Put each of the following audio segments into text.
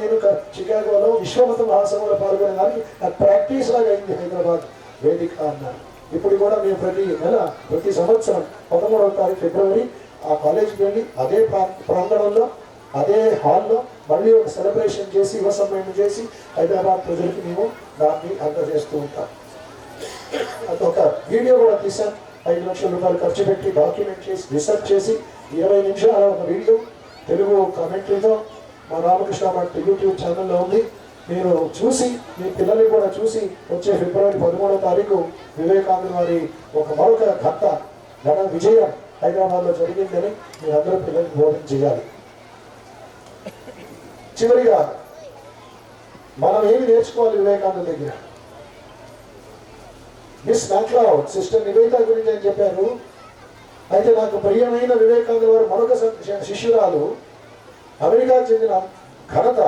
నేను చికాగోలో విశ్వమత మహాసభలో పాల్గొనడానికి నాకు ప్రాక్టీస్ లాగా అయింది హైదరాబాద్ వేదిక అన్నారు. ఇప్పుడు కూడా మేము ప్రతి సంవత్సరం 13వ తారీఖు ఫిబ్రవరి ఆ కాలేజీకి వెళ్ళి అదే ప్రాంగణంలో అదే హాల్లో మళ్ళీ ఒక సెలబ్రేషన్ చేసి యువ సమ్మేళనం చేసి హైదరాబాద్ ప్రజలకి మేము దాన్ని అందజేస్తూ ఉంటాం. అదొక వీడియో కూడా తీసాం. 5 లక్షల రూపాయలు ఖర్చు పెట్టి డాక్యుమెంట్ చేసి రీసెర్చ్ చేసి 20 నిమిషాల ఒక వీడియో తెలుగు కామెంటరీతో మా రామకృష్ణ మఠ్ యూట్యూబ్ ఛానల్లో ఉంది. మీరు చూసి మీ పిల్లల్ని కూడా చూసి వచ్చే ఫిబ్రవరి 13వ తారీఖు వివేకానంద వారి ఒక మరొక ఘన విజయం హైదరాబాద్లో జరిగిందని మీ అందరూ పిల్లల్ని బోధన చేయాలి. చివరిగా మనం ఏమి నేర్చుకోవాలి వివేకానంద దగ్గర? మిస్ మ్యాక్లౌడ్ సిస్టర్ నివేదిత గురించి అని చెప్పారు. అయితే నాకు ప్రియమైన వివేకానంద వారు మరొక శిష్యురాలు, అమెరికాకు చెందిన ఘనత,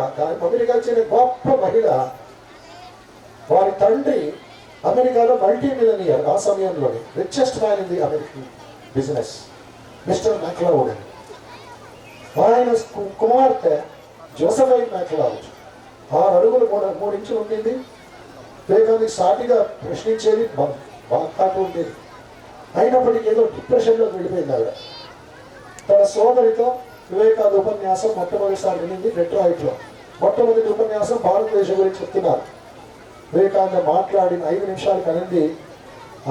అమెరికాకు చెందిన గొప్ప మహిళ. వారి తండ్రి అమెరికాలో మల్టీ మిలియనియర్, ఆ సమయంలోనే richest man in the American business, mister McLeod అని. ఆయన కుమార్తె జోసెఫైన్ మ్యాక్లౌడ్ 6 అడుగులు 3 ఇంచులు ఉండింది. వివేకానంద సాటిగా ప్రశ్నించేది, బాగా ఉండేది. అయినప్పటికీ ఏదో డిప్రెషన్లోకి వెళ్ళిపోయింది ఆవిడ. తన సోదరితో వివేకానంద ఉపన్యాసం మొట్టమొదటిసారి వినింది డెట్రాయిట్లో. మొట్టమొదటి ఉపన్యాసం భారతదేశం గురించి చెప్తున్నారు. వివేకానంద మాట్లాడిన 5 నిమిషాలకు అనింది,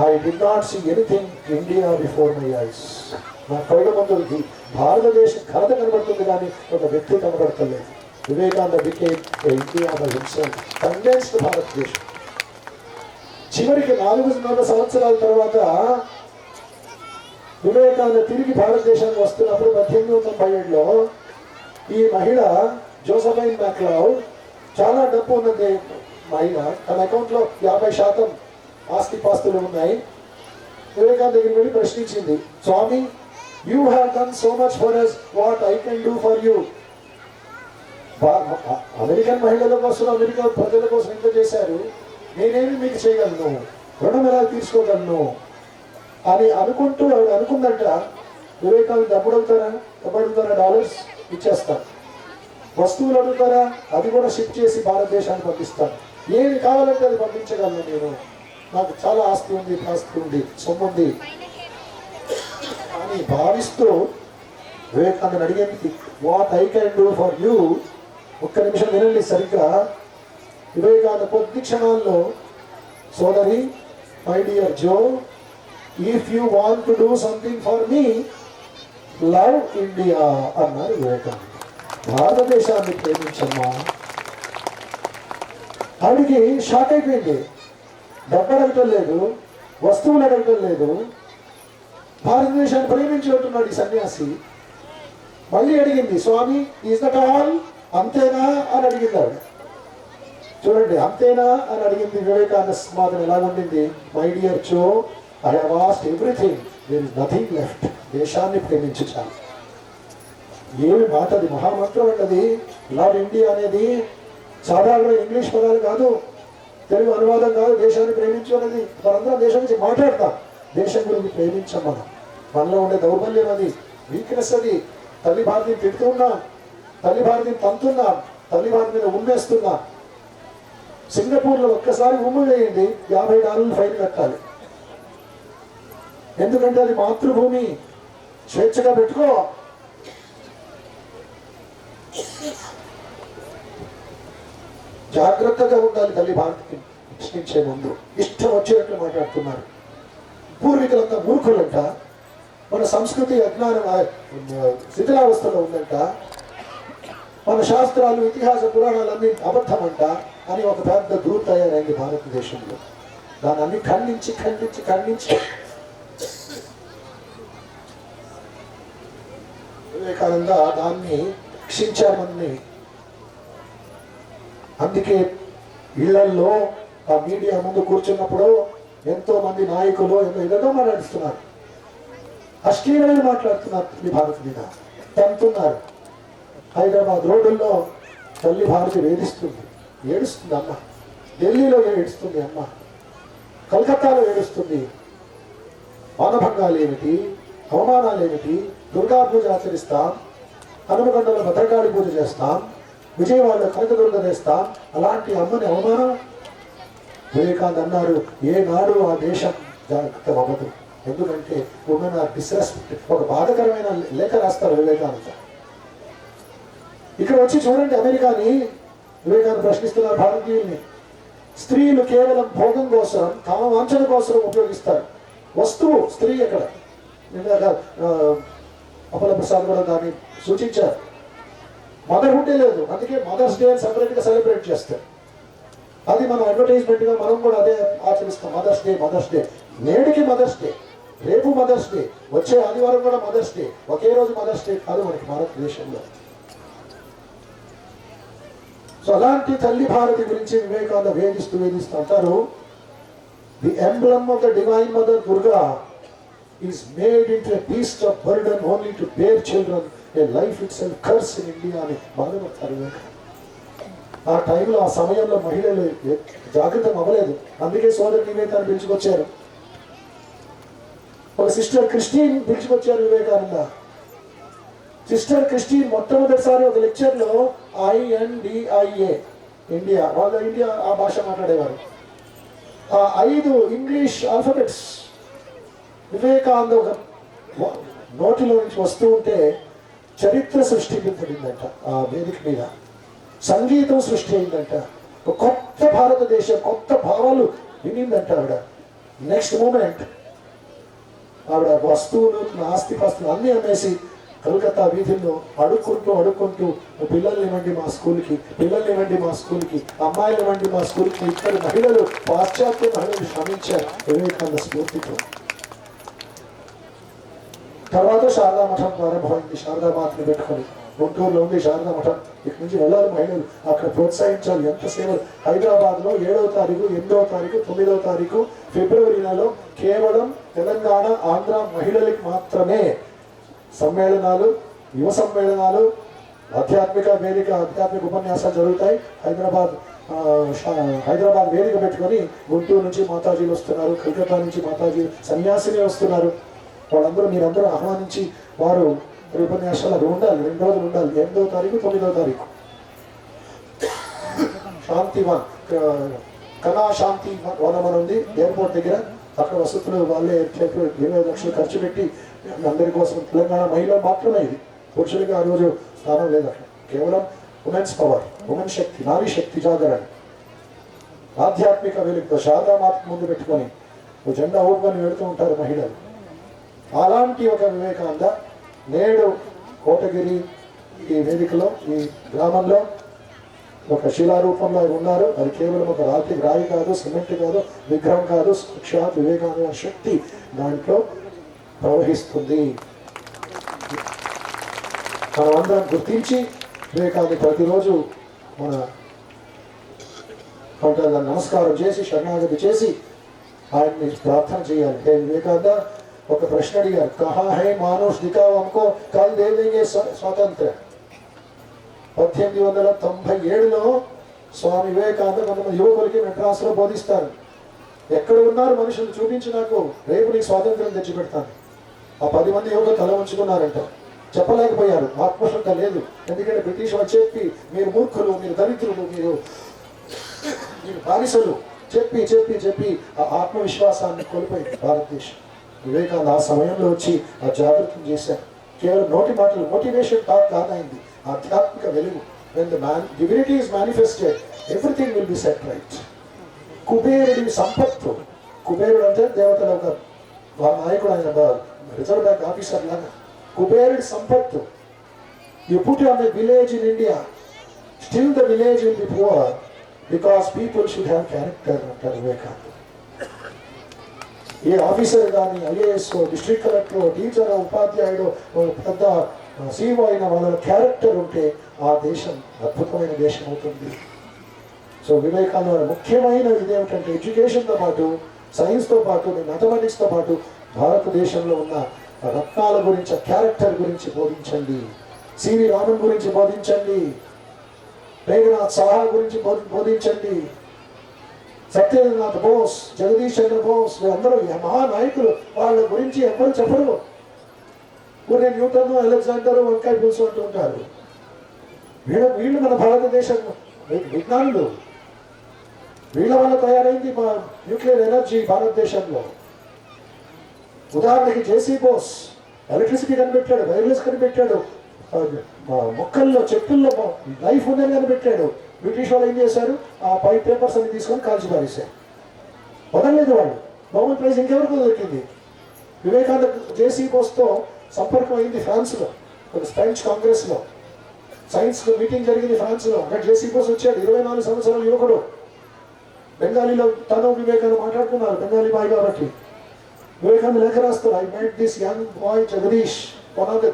I did not see anything India before my eyes. నా కళ్ళ ముందుకి భారతదేశం ఘనత కనబడుతుంది కానీ ఒక వ్యక్తి కనబడతలేదు. Vivekananda became India by himself, condensed భారతదేశం. చివరికి 400 సంవత్సరాల తర్వాత వివేకానంద తిరిగి భారతదేశానికి వస్తున్నప్పుడు 1897లో ఈ మహిళ జోసెఫైన్ మ్యాక్లౌడ్ చాలా డబ్బు ఉన్నది మహిళ. తన అకౌంట్లో 50% ఆస్తిపాస్తులు ఉన్నాయి. వివేకానంద దగ్గరికి వెళ్ళి ప్రశ్నించింది, Swami, you have done so much for us, what I can do for you. American మహిళల కోసం, అమెరికా ప్రజల కోసం ఎంత చేశారు, నేనేమి మీకు చేయగలను, రుణం ఎలా తీసుకోగలను అని అనుకుంటూ ఆవిడ అనుకుందంట. వివేకానంద డబ్బులు అడుగుతారా డాలర్స్ ఇచ్చేస్తాను, వస్తువులు అడుగుతారా అది కూడా షిప్ చేసి భారతదేశానికి పంపిస్తాను, ఏమి కావాలంటే అది పంపించగలను, నేను నాకు చాలా ఆస్తి ఉంది, పాస్తి ఉంది, సొమ్ము ఉంది అని భావిస్తూ వివేకానంద అడిగేందుకు what I can do for you. ఒక్క నిమిషం వినండి సరిగ్గా. వివేకానంద కొద్ది క్షణాల్లో, సోదరి, my dear Jo, if you want to do something for me, love India అన్నారు వివేకానంద. భారతదేశాన్ని ప్రేమించమ్మా. ఆవిడికి షాక్ అయిపోయింది. డబ్బు అడగటం లేదు, వస్తువులు అడగటం లేదు, భారతదేశాన్ని ప్రేమించినట్టున్నాడు ఈ సన్యాసి. మళ్ళీ అడిగింది, స్వామి, ఈజ్ దట్ ఆల్, అంతేనా అని అడిగింది ఆవిడ. చూడండి, అంతేనా అని అడిగింది. వివేకానంద సమాధానం ఎలా ఉండింది, my dear Joe, I have asked everything, there is nothing left. దేశాన్ని ప్రేమించు చాలు. ఏమి మాట అది, మహామంత్రం అన్నది. లవ్ ఇండియా అనేది సాధారణ ఇంగ్లీష్ పదాలు కాదు, తెలుగు అనువాదం కాదు. దేశాన్ని ప్రేమించు అనేది మనందరం దేశం గురించి మాట్లాడతాం, దేశం గురించి ప్రేమించాం. మనలో ఉండే దౌర్బల్యం అది, వీక్నెస్ అది. తల్లి భారతిని తిడుతున్నాం, తల్లి భారతిని తంతున్నాం, తల్లి భారతి మీద ఉమ్మేస్తున్నాం. సింగపూర్లో ఒక్కసారి ఉమ్ము వేయండి, $50 ఫైన్ కట్టాలి. ఎందుకంటే అది మాతృభూమి, స్వేచ్ఛగా పెట్టుకో. జాగ్రత్తగా ఉండాలి తల్లి భారతికి ప్రశ్నించే ముందు. ఇష్టం వచ్చినట్లు మాట్లాడుతున్నారు. పూర్వీకులంతా మూర్ఖులంట, మన సంస్కృతి అజ్ఞానం శిథిలావస్థలో ఉందంట, మన శాస్త్రాలు, ఇతిహాస పురాణాలన్నీ అబద్ధమంట అని ఒక పెద్ద దూరు తయారైంది భారతదేశంలో. దాన్ని అన్ని ఖండించి ఖండించి ఖండించి వివేకానంద దాన్ని రక్షించామని. అందుకే ఇళ్లల్లో ఆ మీడియా ముందు కూర్చున్నప్పుడు ఎంతో మంది నాయకులు ఏదో మాట్లాడుతున్నారు, అశ్లీలమైన మాట్లాడుతున్నారు, తల్లి భారతి మీద తంతున్నారు. హైదరాబాద్ రోడ్డుల్లో తల్లి భారతి వేధిస్తుంది, ఏడుస్తుంది అమ్మ. ఢిల్లీలో ఏడుస్తుంది అమ్మ, కలకత్తాలో ఏడుస్తుంది. మానభంగాలు ఏమిటి, అవమానాలు ఏమిటి? దుర్గా పూజ ఆచరిస్తాం, హనుమకొండలో భద్రకాళి పూజ చేస్తాం, విజయవాడలో కనకదుర్గ వేస్తా అలాంటి అమ్మని అవమానం. వివేకానంద అన్నారు, ఏనాడు ఆ దేశం జాగ్రత్త అవ్వదు. ఎందుకంటే ఉమెన్ ఆర్ డిస్రెస్పెక్ట్. ఒక బాధకరమైన లేఖ రాస్తారు వివేకానంద. ఇక్కడ వచ్చి చూడండి అమెరికాని. వివేకానంద ప్రశ్నిస్తున్నారు భారతీయుల్ని. స్త్రీలు కేవలం భోగం కోసం, కామవాంఛన కోసం ఉపయోగిస్తారు. వస్తువు స్త్రీ ఎక్కడ. అప్పల ప్రసాద్ కూడా దాన్ని సూచించారు. మదర్హుడ్డే లేదు, అందుకే మదర్స్ డే అని సపరేట్గా సెలబ్రేట్ చేస్తారు. అది మనం అడ్వర్టైజ్మెంట్గా మనం కూడా అదే ఆచరిస్తాం. Mother's day, mother's day. నేటికి మదర్స్ డే, రేపు మదర్స్ డే, వచ్చే ఆదివారం కూడా మదర్స్ డే. ఒకే రోజు మదర్స్ డే కాదు మనకి భారతదేశంలో. సో అలాంటి తల్లి భారతి గురించి వివేకానంద వేధిస్తూ అంటారు, the emblem of the divine mother Durga is made into a beast of burden only to bear children, a life itself curse in India అని బాధపడతారు వివేకానంద. ఆ టైంలో, ఆ సమయంలో మహిళలు జాగ్రత్త అవ్వలేదు. అందుకే సోదరు వివేకానంద పిలుచుకొచ్చారు. ఒక సిస్టర్ క్రిస్టియన్ పిలుచుకొచ్చారు వివేకానంద. సిస్టర్ క్రిస్టియన్ మొట్టమొదటిసారి ఒక లెక్చర్లో INDIA, ఇండియా, వాళ్ళ ఇండియా ఆ భాష మాట్లాడేవారు. ఆ 5 ఇంగ్లీష్ ఆల్ఫబెట్స్ వివేకానంద ఒక నోటిలో నుంచి వస్తూ ఉంటే చరిత్ర సృష్టించబడిందంట. ఆ వేదిక మీద సంగీతం సృష్టి అయిందంట. ఒక కొత్త భారతదేశం, కొత్త భావాలు వినిందంట ఆవిడ. నెక్స్ట్ మూమెంట్ ఆవిడ వస్తువులు, ఆస్తిపాస్తులు అన్నీ అమ్మేసి కలకత్తా వీధుల్లో అడుక్కుంటూ పిల్లల్ని ఇవ్వండి మా స్కూల్కి, పిల్లల్ని ఇవ్వండి మా స్కూల్కి, అమ్మాయిలు ఇవ్వండి మా స్కూల్కి. ఇద్దరు మహిళలు, పాశ్చాత్య మహిళలు శ్రమించారు వివేకానంద స్ఫూర్తితో. తర్వాత శారదా మఠం ప్రారంభమైంది. శారదామాతని పెట్టుకొని గుంటూరులో ఉంది శారదా మఠం. ఇక్కడి నుంచి వెళ్ళాలి మహిళలు, అక్కడ ప్రోత్సహించాలి. ఎంత సేవలు. హైదరాబాద్లో 7వ తారీఖు, 8వ తారీఖు, 9వ తారీఖు ఫిబ్రవరి నెలలో కేవలం తెలంగాణ, ఆంధ్ర మహిళలకి మాత్రమే సమ్మేళనాలు, యువ సమ్మేళనాలు, ఆధ్యాత్మిక వేదిక, ఆధ్యాత్మిక ఉపన్యాసాలు జరుగుతాయి. హైదరాబాద్ వేదిక పెట్టుకొని గుంటూరు నుంచి మాతాజీలు వస్తున్నారు, కలకత్తా నుంచి మాతాజీ సన్యాసిని వస్తున్నారు. వాళ్ళందరూ మీరందరూ ఆహ్వానించి వారు ఉపన్యాసాలు అవి ఉండాలి. 2 రోజులు ఉండాలి. 8వ తారీఖు, 9వ తారీఖు. శాంతివన్, కళా శాంతి వనం అని ఉంది ఎయిర్పోర్ట్ దగ్గర. అక్కడ వసతులు వాళ్ళే 20 లక్షలు ఖర్చు పెట్టి అందరి కోసం. తెలంగాణ మహిళలు మాత్రమే ఇది, పురుషులకి ఆ రోజు స్థానం లేదు అక్కడ. కేవలం ఉమెన్స్ పవర్, ఉమెన్ శక్తి, నారీ శక్తి జాగరణ. ఆధ్యాత్మిక వెలుగుతో శారదామాత ముందు పెట్టుకొని జెండా ఊపుకొని వెళుతూ ఉంటారు మహిళలు. అలాంటి ఒక వివేకానంద నేడు కోటగిరి ఈ వేదికలో, ఈ గ్రామంలో ఒక శిలారూపంలో ఉన్నారు. అది కేవలం ఒక రాయి కాదు, సిమెంట్ కాదు, విగ్రహం కాదు. సాక్షాత్ వివేకానంద శక్తి దాంట్లో ప్రవహిస్తుంది. మనం అందరం గుర్తించి వివేకానంద ప్రతిరోజు మన నమస్కారం చేసి, శరణాగతి చేసి ఆయన్ని ప్రార్థన చేయాలి. హే వివేకానంద, ఒక ప్రశ్న అడిగారు, కహా హై మానుష్ దిఖావ్ హమ్కో కల్ దే దేంగే స్వాతంత్ర. 1897లో స్వామి వివేకానంద కొంతమంది యువకులకి మెడ్రాస్లో బోధిస్తారు. ఎక్కడ ఉన్నారు మనుషులు చూపించి నాకు, రేపు నీకు స్వాతంత్రం తెచ్చిపెడతాను. ఆ 10 మంది యువకులు తల ఉంచుకున్నారంట. చెప్పలేకపోయారు, ఆత్మశ్రద్ధ లేదు. ఎందుకంటే బ్రిటిష్ వాళ్ళు చెప్పి మీరు మూర్ఖులు, మీరు దరిద్రులు, మీరు బానిసలు చెప్పి చెప్పి చెప్పి ఆ ఆత్మవిశ్వాసాన్ని కోల్పోయింది భారతదేశం. వివేకానంద ఆ సమయంలో వచ్చి ఆ జాగృతం చేశారు. కేవలం నోటి మాటలు, మోటివేషన్ టాక్ కాదైంది, ఆధ్యాత్మిక వెలుగు. When the divinity is manifested, everything will be set right. కుబేరుడి సంపత్తు. కుబేరుడు అంటే దేవతల ఒక నాయకుడు, ఆయన రిజర్వ్ బ్యాంక్ ఆఫీసర్ లాగా. కుబేరుడి సంపత్తు. You put on a village in India, still the village will be poor because people should have character అంటారు వివేకానంద. ఏ ఆఫీసర్ కానీ, IAS, డిస్ట్రిక్ట్ కలెక్టర్, టీచర్, ఉపాధ్యాయుడు, పెద్ద CEO అయిన వాళ్ళ క్యారెక్టర్ ఉంటే ఆ దేశం అద్భుతమైన దేశం అవుతుంది. సో వివేకానంద ముఖ్యమైన ఇదేమిటంటే ఎడ్యుకేషన్తో పాటు, సైన్స్తో పాటు, మ్యాథమెటిక్స్తో పాటు భారతదేశంలో ఉన్న రత్నాల గురించి, క్యారెక్టర్ గురించి బోధించండి. సివి రామన్ గురించి బోధించండి, మేఘనాథ్ సాహా గురించి బోధించండి, సత్యేంద్రనాథ్ బోస్, జగదీష్ చంద్ర బోస్, వీళ్ళందరూ మహానాయకులు. వాళ్ళ గురించి ఎవరు చెప్పరు. న్యూటన్, అలెగ్జాండర్, వంకాయ పులుసు అంటూ ఉంటారు. వీళ్ళు మన భారతదేశం విజ్ఞానులు. వీళ్ళ వల్ల తయారైంది మా న్యూక్లియర్ ఎనర్జీ భారతదేశంలో. ఉదాహరణకి జేసీ బోస్ ఎలక్ట్రిసిటీ కనిపెట్టాడు, వైర్లెస్ కనిపెట్టాడు, మొక్కల్లో చెట్టుల్లో లైఫ్ ఉందని కనిపెట్టాడు. బ్రిటిష్ వాళ్ళు ఏం చేశారు, ఆ పేపర్స్ అన్ని తీసుకొని కాల్చి పారేశారు. వదలలేదు వాళ్ళు. నోబెల్ ప్రైజ్ ఇంకెవరికి దొరికింది? వివేకానంద జేసీ బోస్తో సంపర్కం అయింది ఫ్రాన్స్లో, ఫ్రెంచ్ కాంగ్రెస్లో. సైన్స్ మీటింగ్ జరిగింది ఫ్రాన్స్లో. అక్కడ జేసీ బోస్ వచ్చాడు, 24 సంవత్సరాల యువకుడు. బెంగాలీలో తను వివేకానంద మాట్లాడుకున్నారు, బెంగాలీ బాయ్ గారికి. వివేకానంద లేఖ రాస్తారు, I made this young boy Jagadish one of the